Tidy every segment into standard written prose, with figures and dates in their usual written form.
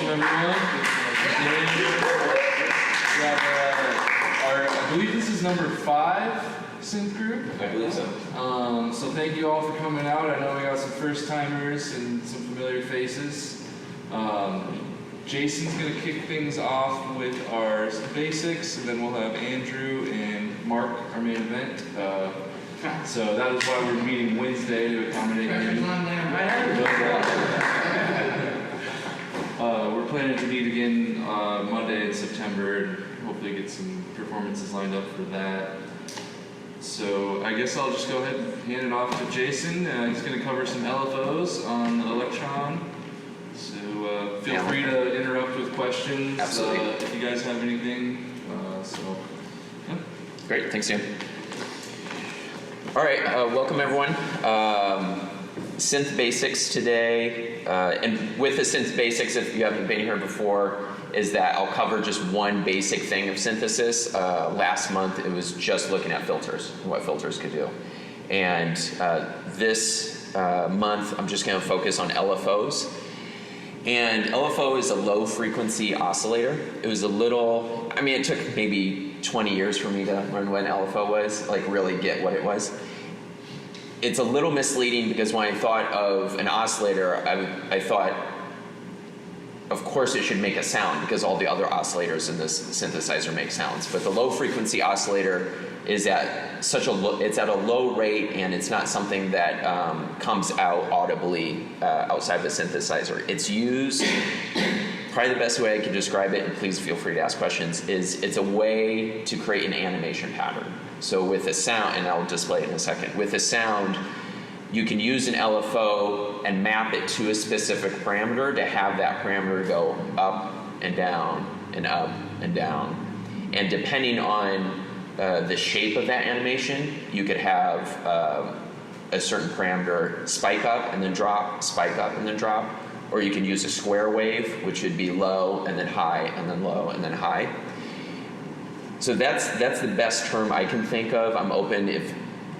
welcome everyone. I believe this is number 5 synth group. I believe so. So thank you all for coming out. I know we got some first timers and some familiar faces. Jason's going to kick things off with our basics, and then we'll have Andrew and Mark, our main event. So that is why we're meeting Wednesday to accommodate him. We're planning to meet again Monday in September and hopefully get some performances lined up for that. So I guess I'll just go ahead and hand it off to Jason. He's going to cover some LFOs on Elektron. So feel free to interrupt with questions. Absolutely. If you guys have anything. Yeah. Great, thanks, Dan. All right, welcome everyone. Synth Basics today, and with the Synth Basics, if you haven't been here before, is that I'll cover just one basic thing of synthesis. Last month it was just looking at filters, and what filters could do. And this month I'm just going to focus on LFOs. And LFO is a low frequency oscillator. It was a little, I mean, it took maybe 20 years for me to learn what an LFO was, like really get what it was. It's a little misleading because when I thought of an oscillator, I thought, of course it should make a sound because all the other oscillators in this synthesizer make sounds. But the low frequency oscillator is at it's at a low rate, and it's not something that comes out audibly outside the synthesizer. It's used, probably the best way I can describe it, and please feel free to ask questions, is it's a way to create an animation pattern. So with a sound, and I'll display it in a second, with a sound, you can use an LFO and map it to a specific parameter to have that parameter go up and down and up and down. And depending on the shape of that animation, you could have a certain parameter spike up and then drop, spike up and then drop, or you can use a square wave, which would be low and then high and then low and then high. So that's the best term I can think of. I'm open if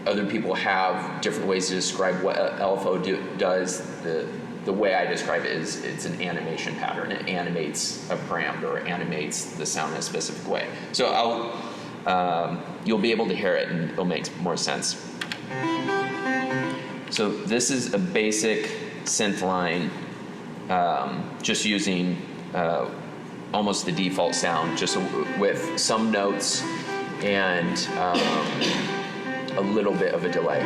other people have different ways to describe what LFO does. The way I describe it is it's an animation pattern. It animates a parameter or animates the sound in a specific way. So you'll be able to hear it and it'll make more sense. So this is a basic synth line, just using almost the default sound, just with some notes and a little bit of a delay.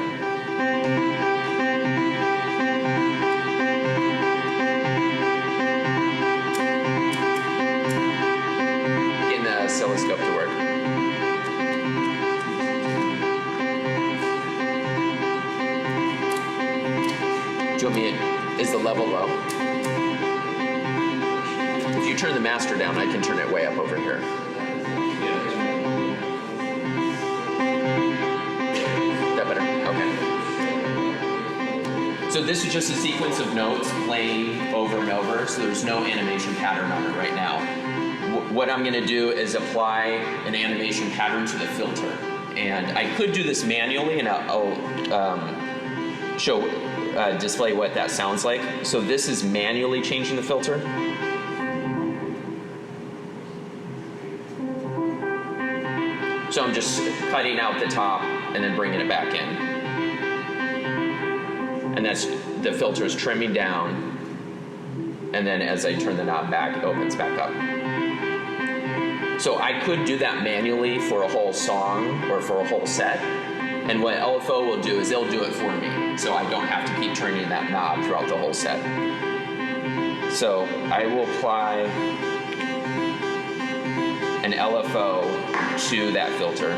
Getting the oscilloscope to work. Do you want me, is the level low? If you turn the master down, I can turn it way up over here. That better? Okay. So this is just a sequence of notes playing over and over, so there's no animation pattern on it right now. What I'm gonna do is apply an animation pattern to the filter. And I could do this manually, and I'll display what that sounds like. So this is manually changing the filter. So I'm just cutting out the top and then bringing it back in. And that's, the filter is trimming down, and then as I turn the knob back, it opens back up. So I could do that manually for a whole song or for a whole set. And what LFO will do is they'll do it for me, so I don't have to keep turning that knob throughout the whole set. So I will apply an LFO to that filter.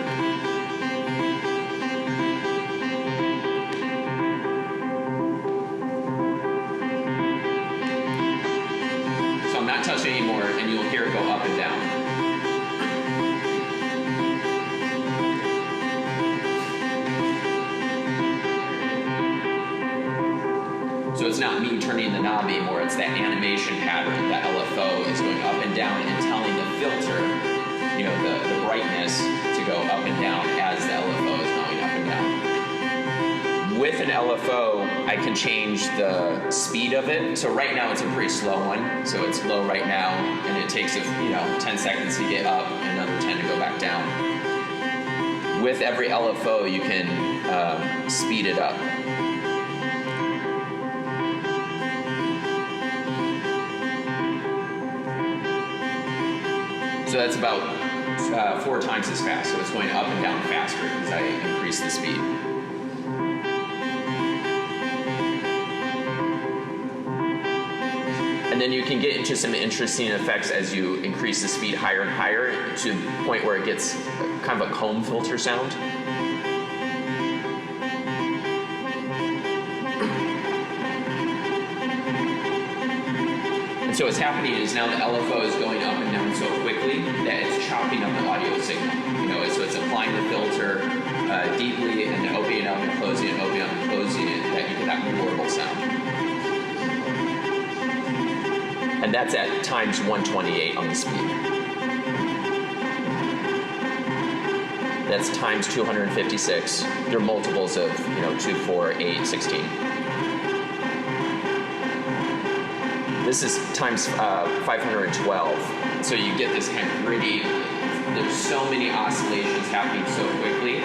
So I'm not touching anymore, and you'll hear it go up and down. So it's not me turning the knob anymore, it's that animation pattern. That LFO is going up and down and telling the filter, you know, the brightness to go up and down as the LFO is going up and down. with an LFO, I can change the speed of it. So right now it's a pretty slow one. So it's low right now, and it takes 10 seconds to get up, and another 10 to go back down. With every LFO, you can speed it up. So that's about 4 times as fast. So it's going up and down faster as I increase the speed. And then you can get into some interesting effects as you increase the speed higher and higher to the point where it gets kind of a comb filter sound. And so what's happening is now the LFO is going up and down so quickly that it's chopping up the audio signal. So it's applying the filter deeply and opening up and closing it, opening up and closing it, that you get that horrible sound. And that's at times 128 on the speed. That's times 256. They're multiples of 2, 4, 8, 16. This is times 512. So you get this kind of gritty, there's so many oscillations happening so quickly.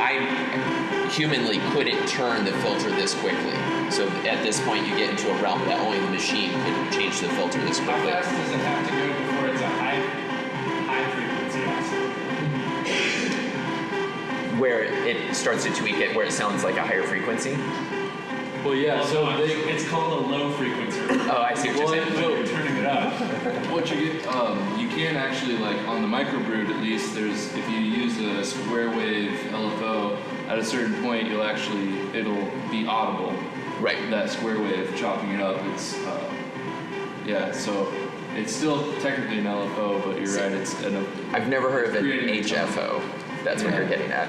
I humanly couldn't turn the filter this quickly. So at this point you get into a realm that only the machine can change the filter this quickly. How fast does it have to go before it's a high frequency oscillator? Where it starts to tweak it, where it sounds like a higher frequency? Well, yeah, so it's called a low frequency. Oh, I see what you're saying. You're turning it up. what you get, you can actually, like on the microbrood at least, if you use a square wave LFO, at a certain point it'll be audible. Right. That square wave chopping it up, so it's still technically an LFO, but you're right, it's I've never heard of an creating HFO. That's what you're getting at.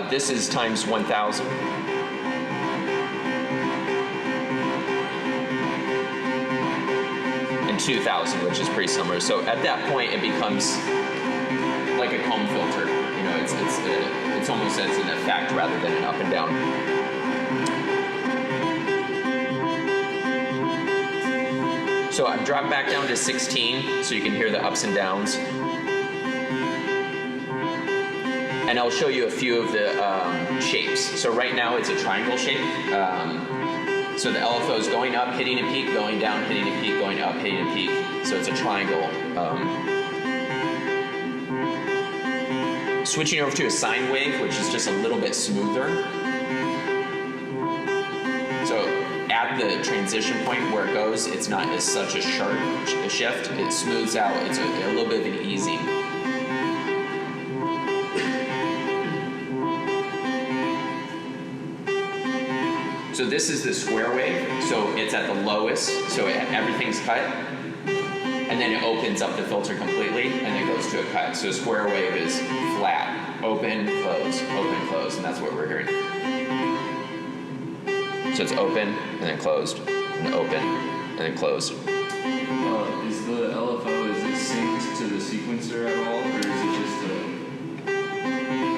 This is times 1,000. And 2,000, which is pretty similar. So at that point, it becomes like a comb filter. It's almost as an effect rather than an up and down. So I've dropped back down to 16, so you can hear the ups and downs. And I'll show you a few of the shapes. So right now it's a triangle shape. So the LFO is going up, hitting a peak, going down, hitting a peak, going up, hitting a peak. So it's a triangle. Switching over to a sine wave, which is just a little bit smoother. So at the transition point where it goes, it's not as such a sharp shift. It smooths out. It's a little bit of an easing. So this is the square wave. So it's at the lowest. So everything's cut. And then it opens up the filter completely and then goes to a cut. So a square wave is flat. Open, close, and that's what we're hearing. So it's open and then closed, and open and then closed. Is the LFO, is it synced to the sequencer at all, or is it just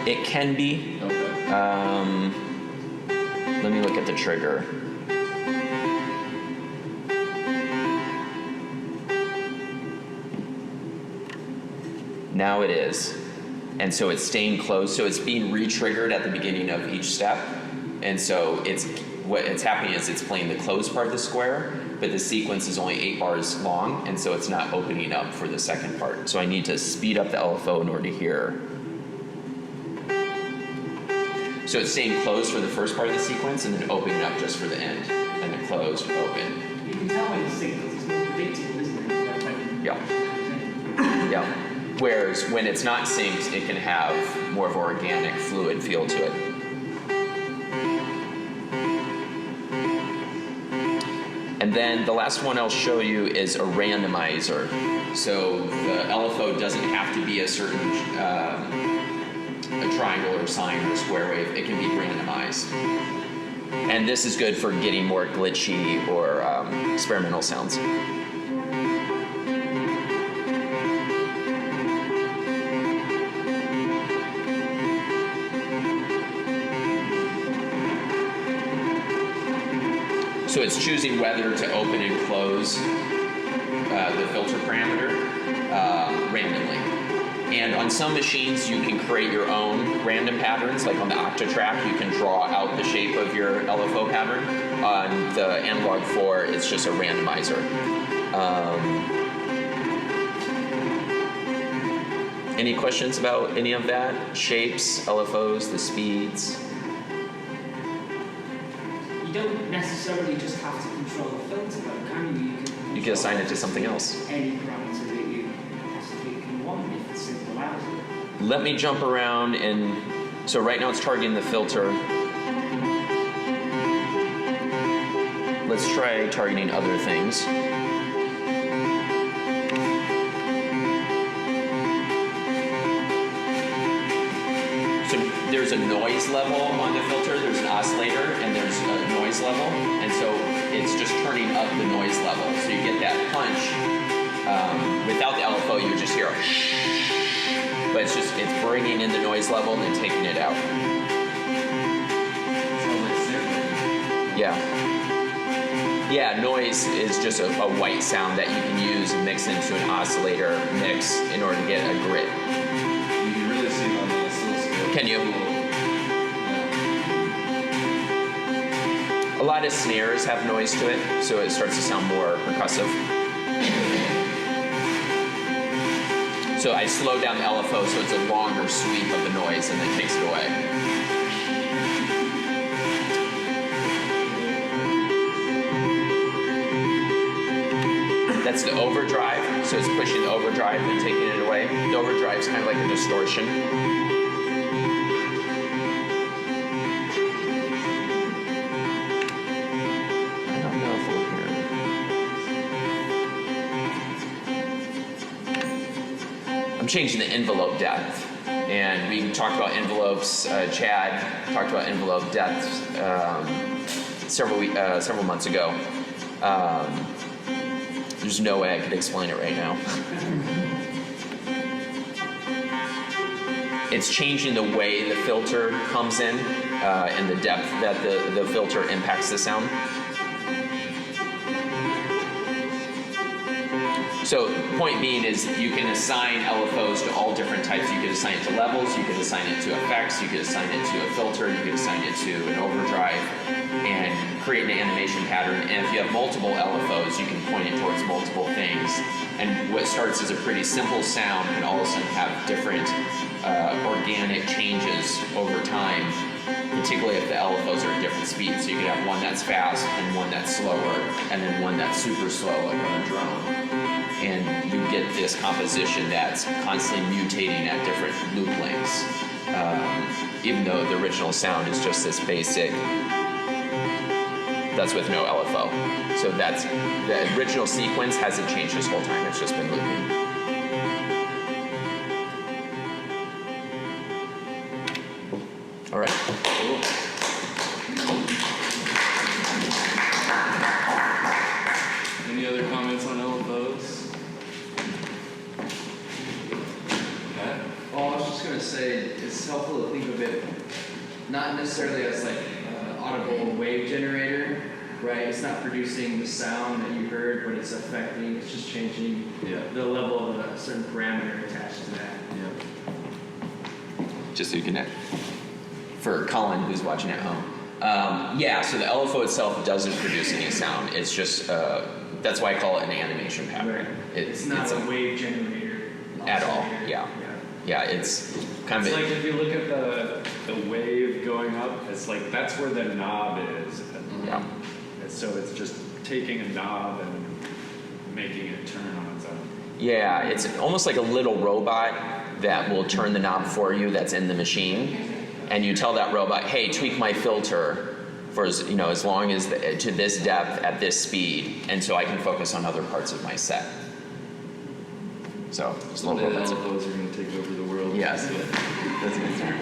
It can be. Okay. Let me look at the trigger. Now it is. And so it's staying closed. So it's being re-triggered at the beginning of each step. And so what's happening is it's playing the closed part of the square, but the sequence is only 8 bars long, and so it's not opening up for the second part. So I need to speed up the LFO in order to hear. So it's staying closed for the first part of the sequence and then opening up just for the end. And then closed, open. You can tell when it's synced because it's more predictable, isn't it? Yeah. Yeah. Whereas when it's not synced, it can have more of an organic, fluid feel to it. And then the last one I'll show you is a randomizer. So the LFO doesn't have to be a certain a triangle or sine or square wave. It can be randomized. And this is good for getting more glitchy or experimental sounds. So it's choosing whether to open and close the filter parameter randomly. And on some machines, you can create your own random patterns. Like on the Octatrack, you can draw out the shape of your LFO pattern. On the Analog 4, it's just a randomizer. Any questions about any of that? Shapes, LFOs, the speeds? You don't necessarily just have to control the filter, though, can you? You can assign it to something else. Any parameter that you possibly can want if the synth allows it. Let me jump around and, so right now it's targeting the filter. Let's try targeting other things. So there's a noise level on the filter, there's an oscillator, and there's a noise level, and so it's just turning up the noise level. So you get that punch. Without the LFO, you would just hear a shh, but it's bringing in the noise level and then taking it out. Sounds like sampling. Yeah. Yeah, noise is just a white sound that you can use and mix into an oscillator mix in order to get a grit. You can really see it on the oscilloscope. Can you? A lot of snares have noise to it, so it starts to sound more percussive. So I slow down the LFO so it's a longer sweep of the noise and then takes it away. That's the overdrive, so it's pushing the overdrive and taking it away. The overdrive is kind of like a distortion. I don't know if we'll hear it. I'm changing the envelope depth, and we talked about envelopes. Chad talked about envelope depth several months ago. There's no way I could explain it right now. It's changing the way the filter comes in and the depth that the filter impacts the sound. So point being is you can assign LFOs to all different types. You could assign it to levels, you could assign it to effects, you could assign it to a filter, you could assign it to an overdrive, and create an animation pattern. And if you have multiple LFOs, you can point it towards multiple things. And what starts as a pretty simple sound can all of a sudden have different organic changes over time, particularly if the LFOs are at different speeds. So you could have one that's fast and one that's slower, and then one that's super slow, like on a drone. And you get this composition that's constantly mutating at different loop lengths, even though the original sound is just this basic. That's with no LFO. So that's the original sequence hasn't changed this whole time. It's just been looping. All right. Cool. Any other comments on LFOs? Matt? Well, I was just going to say it's helpful to think of it not necessarily as like an audible wave generator, right? It's not producing the sound that you heard, but it's affecting, it's just changing the level of a certain parameter attached to that. Just so you can, for Colin who's watching at home. Yeah, so the LFO itself doesn't produce any sound. It's just, that's why I call it an animation pattern. Right. It's not a wave generator at all, oscillator. yeah. Yeah, it's kind It's of like if you look at the wave going up, it's like that's where the knob is. yeah. And so it's just taking a knob and making it turn on its own. Yeah, it's almost like a little robot that will turn the knob for you that's in the machine, and you tell that robot, hey, tweak my filter for as long as to this depth at this speed, and so I can focus on other parts of my set. So just a The little bit. LFOs are going to take over the world. Yes, that's a good term.